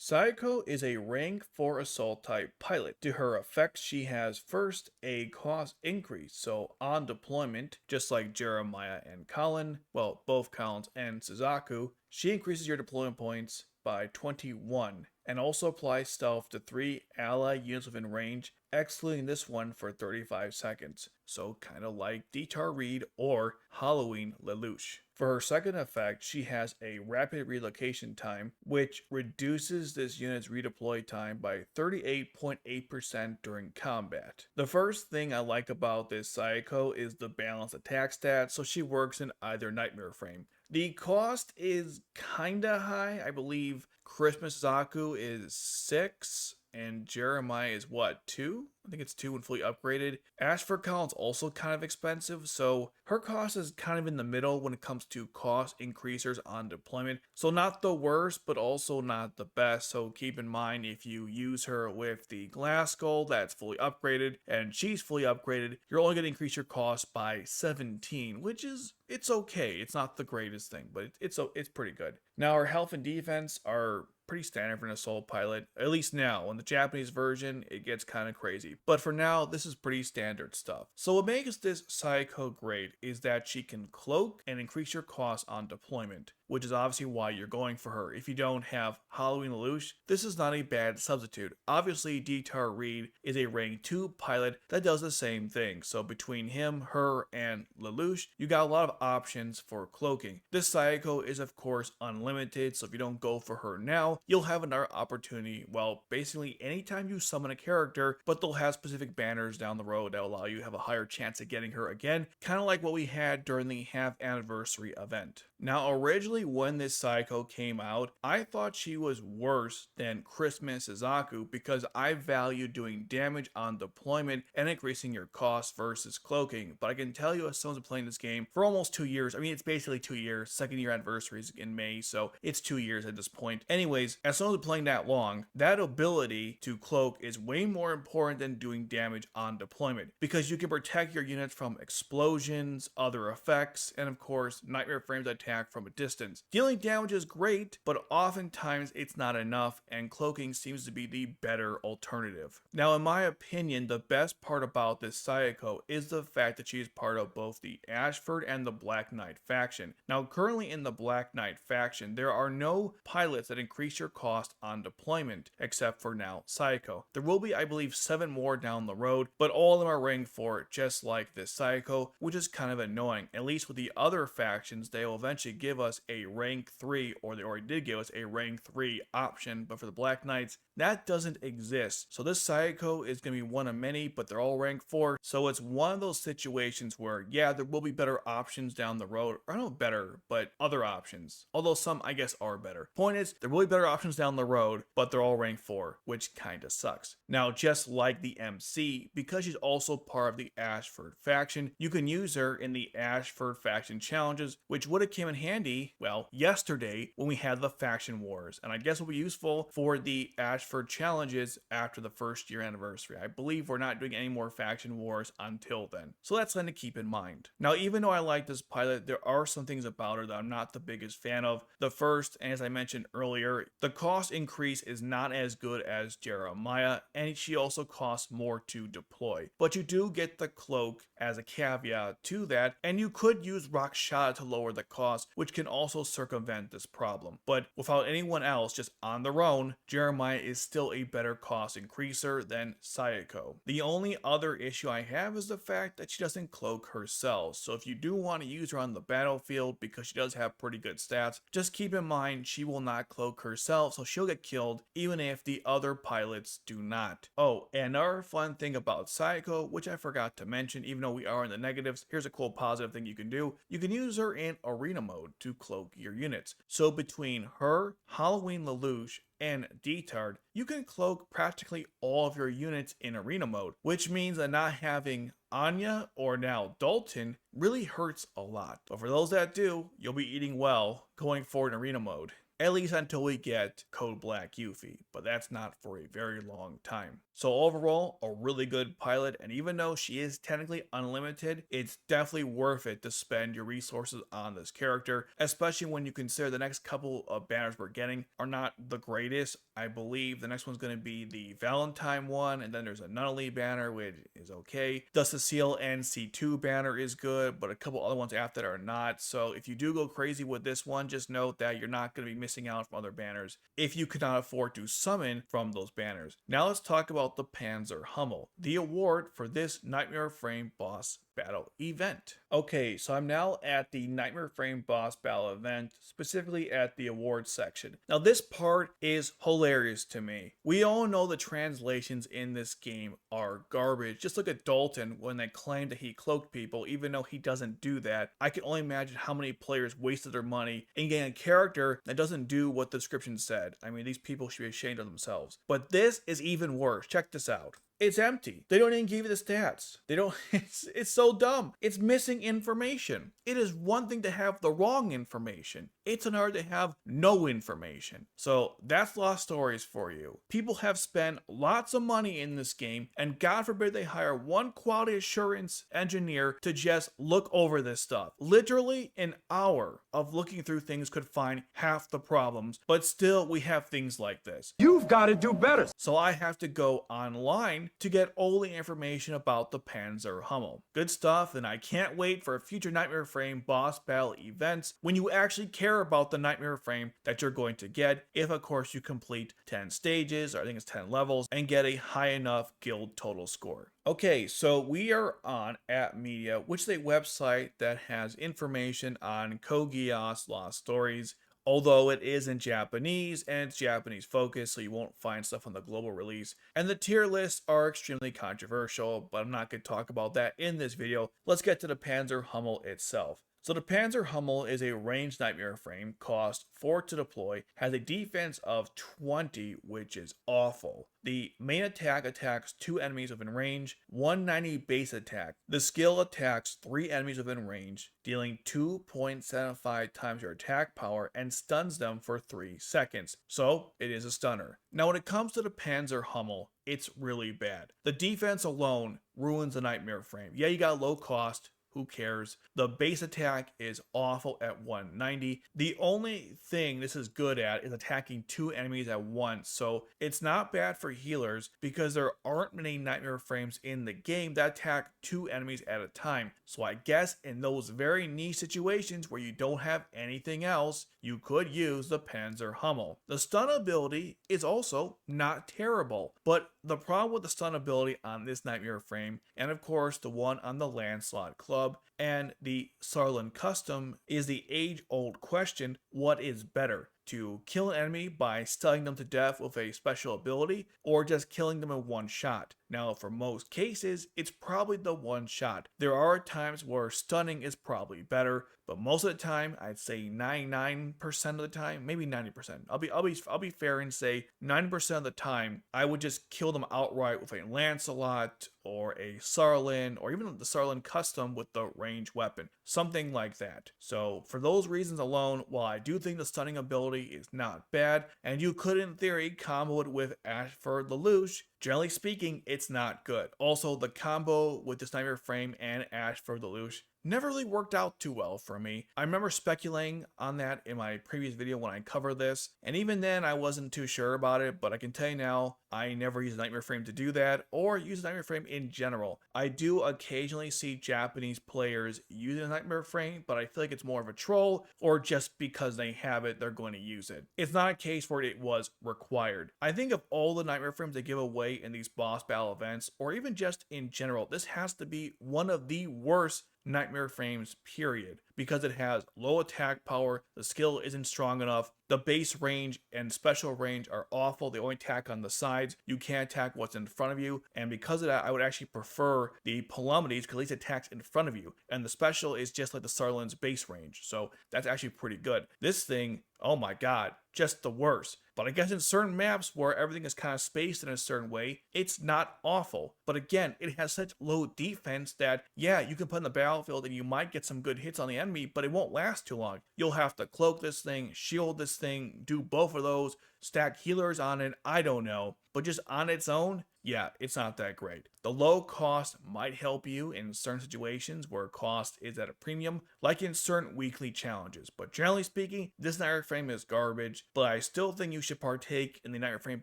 Sayoko is a rank 4 assault type pilot. To her effects, she has first a cost increase, so on deployment, just like Jeremiah and Colin, well, both Collins and Suzaku, she increases your deployment points by 21 and also applies stealth to 3 ally units within range, excluding this one for 35 seconds. So kind of like Detar Reed or Halloween Lelouch. For her second effect, she has a rapid relocation time, which reduces this unit's redeploy time by 38.8% during combat. The first thing I like about this Sayoko is the balanced attack stat, so she works in either nightmare frame. The cost is kinda high. I believe Christmas Zaku is 6 and Jeremiah is what, 2? I think it's 2 when fully upgraded. Ashford Collins also kind of expensive, so her cost is kind of in the middle when it comes to cost increasers on deployment. So not the worst, but also not the best. So keep in mind if you use her with the glass skull that's fully upgraded and she's fully upgraded, you're only going to increase your cost by 17, which is it's okay. It's not the greatest thing, but it's pretty good. Now her health and defense are pretty standard for an assault pilot, at least now. In the Japanese version, it gets kind of crazy. But for now, this is pretty standard stuff. So what makes this Sayoko great is that she can cloak and increase your cost on deployment, which is obviously why you're going for her. If you don't have Halloween Lelouch, this is not a bad substitute. Obviously, Detar Reed is a rank 2 pilot that does the same thing. So between him, her, and Lelouch, you got a lot of options for cloaking. This Sayoko is of course unlimited, so if you don't go for her now, you'll have another opportunity, well, basically anytime you summon a character, but they'll have specific banners down the road that allow you to have a higher chance of getting her again, kind of like what we had during the half anniversary event. Now, originally when this Sayoko came out, I thought she was worse than Christmas Izaku because I value doing damage on deployment and increasing your cost versus cloaking, but I can tell you as someone's been playing this game for almost 2 years, I mean it's basically 2 years, second year anniversary is in May, so it's 2 years at this point. Anyways, as someone's been playing that long, that ability to cloak is way more important than doing damage on deployment because you can protect your units from explosions, other effects, and of course nightmare frames attack from a distance. Dealing damage is great, but oftentimes it's not enough and cloaking seems to be the better alternative. Now in my opinion, the best part about this Sayoko is the fact that she is part of both the Ashford and the Black Knight faction. Now currently in the Black Knight faction, there are no pilots that increase your cost on deployment, except for now Sayoko. There will be, I believe, 7 more down the road, but all of them are rank 4 just like this Sayoko, which is kind of annoying. At least with the other factions, they will eventually give us a rank 3, or they already did give us a rank 3 option, but for the Black Knights, that doesn't exist. So this Sayoko is going to be one of many, but they're all rank 4, so it's one of those situations where, yeah, there will be better options down the road, or not better, but other options. Although some, I guess, are better. Point is, there will be better options down the road, but they're all rank 4, which kinda sucks. Now, just like the MC, because she's also part of the Ashford faction, you can use her in the Ashford faction challenges, which would have came in handy, well, yesterday when we had the faction wars, and I guess will be useful for the Ashford challenges after the first year anniversary. I believe we're not doing any more faction wars until then, so that's something to keep in mind. Now, even though I like this pilot, there are some things about her that I'm not the biggest fan of. The first, as I mentioned earlier, the cost increase is not as good as Jeremiah, and she also costs more to deploy. But you do get the cloak as a caveat to that, and you could use Rakshata to lower the cost, which can also circumvent this problem. But without anyone else, just on their own, Jeremiah is still a better cost increaser than Sayoko. The only other issue I have is the fact that she doesn't cloak herself, so if you do want to use her on the battlefield because she does have pretty good stats, just keep in mind she will not cloak herself, so she'll get killed even if the other pilots do not. Oh, and another fun thing about Sayoko, which I forgot to mention even though we are in the negatives, here's a cool positive thing you can do. You can use her in arena mode to cloak your units. So between her, Halloween Lelouch, and Detard, you can cloak practically all of your units in arena mode, which means that not having Anya or now Dalton really hurts a lot. But for those that do, you'll be eating well going forward in arena mode. at least until we get Code Black Yuffie, but that's not for a very long time. So overall, a really good pilot, and even though she is technically unlimited, it's definitely worth it to spend your resources on this character, especially when you consider the next couple of banners we're getting are not the greatest. I believe the next one's going to be the Valentine one, and then there's a Nunnally banner, which is okay. The Cecile NC2 banner is good, but a couple other ones after that are not. So if you do go crazy with this one, just note that you're not going to be missing out from other banners if you cannot afford to summon from those banners. Now let's talk about the Panzer Hummel, the award for this Nightmare Frame boss battle event. Okay, so I'm now at the Nightmare Frame boss battle event, specifically at the awards section. Now this part is hilarious to me. We all know the translations in this game are garbage. Just look at Dalton when they claim that he cloaked people, even though he doesn't do that. I can only imagine how many players wasted their money in getting a character that doesn't do what the description said. I mean, these people should be ashamed of themselves. But this is even worse. Check this out. It's empty. They don't even give you the stats. They don't, it's so dumb. It's missing information. It is one thing to have the wrong information. It's another to have no information. So that's Lost Stories for you. People have spent lots of money in this game, and God forbid they hire one quality assurance engineer to just look over this stuff. Literally an hour of looking through things could find half the problems, but still we have things like this. You've got to do better. So I have to go online to get all the information about the Panzer Hummel. Good stuff, and I can't wait for future Nightmare Frame boss battle events when you actually care about the Nightmare Frame that you're going to get, if of course you complete 10 stages, or I think it's 10 levels, and get a high enough guild total score. Okay, so we are on App Media, which is a website that has information on Code Geass Lost Stories, although it is in Japanese and it's Japanese focused, so you won't find stuff on the global release. And the tier lists are extremely controversial, but I'm not going to talk about that in this video. Let's get to the Panzer Hummel itself. So the Panzer Hummel is a ranged Nightmare Frame, cost 4 to deploy, has a defense of 20, which is awful. The main attack attacks 2 enemies within range, 190 base attack. The skill attacks 3 enemies within range, dealing 2.75 times your attack power and stuns them for 3 seconds. So it is a stunner. Now when it comes to the Panzer Hummel, it's really bad. The defense alone ruins the Nightmare Frame. Yeah, you got low cost. Who cares? The base attack is awful at 190. The only thing this is good at is attacking 2 enemies at once, so it's not bad for healers because there aren't many Nightmare Frames in the game that attack 2 enemies at a time. So I guess in those very niche situations where you don't have anything else, you could use the Panzer Hummel. The stun ability is also not terrible, but the problem with the stun ability on this Nightmare Frame, and of course the one on the Lancelot Club and the Sarlin Custom, is the age-old question: what is better? To kill an enemy by stunning them to death with a special ability, or just killing them in one shot? Now, for most cases, it's probably the one shot. There are times where stunning is probably better, but most of the time, I'd say 99% of the time, maybe 90%. I'll be fair and say 90% of the time, I would just kill them outright with a Lancelot or a Sarlin, or even the Sarlin Custom with the range weapon, something like that. So for those reasons alone, while I do think the stunning ability is not bad, and you could in theory combo it with Ashford Lelouch, generally speaking, it's not good. Also, the combo with this Nightmare Frame and Ashford Lelouch never really worked out too well for me. I remember speculating on that in my previous video when I covered this, and even then I wasn't too sure about it, but I can tell you now, I never use a Nightmare Frame to do that, or use a Nightmare Frame in general. I do occasionally see Japanese players using a Nightmare Frame, but I feel like it's more of a troll, or just because they have it, they're going to use it. It's not a case where it was required. I think of all the Nightmare Frames they give away in these boss battle events, or even just in general, this has to be one of the worst Nightmare Frames, period, because it has low attack power, the skill isn't strong enough, the base range and special range are awful, they only attack on the sides, you can't attack what's in front of you, and because of that I would actually prefer the Palomides because at least it attacks in front of you, and the special is just like the Sarlin's base range, so that's actually pretty good. This thing, oh my god, just the worst. But I guess in certain maps where everything is kind of spaced in a certain way, it's not awful. But again, it has such low defense that, yeah, you can put in the battlefield and you might get some good hits on the enemy, but it won't last too long. You'll have to cloak this thing, shield this thing, do both of those, stack healers on it, I don't know. But just on its own, yeah, it's not that great. The low cost might help you in certain situations where cost is at a premium, like in certain weekly challenges. But generally speaking, this Nightmare Frame is garbage, but I still think you should partake in the Nightmare Frame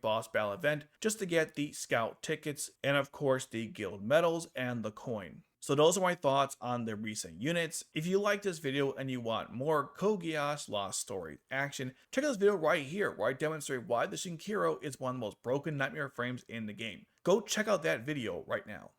boss battle event just to get the scout tickets and of course the guild medals and the coin. So those are my thoughts on the recent units. If you like this video and you want more Code Geass Lost Story action, check out this video right here where I demonstrate why the Shinkiro is one of the most broken Nightmare Frames in the game. Go check out that video right now.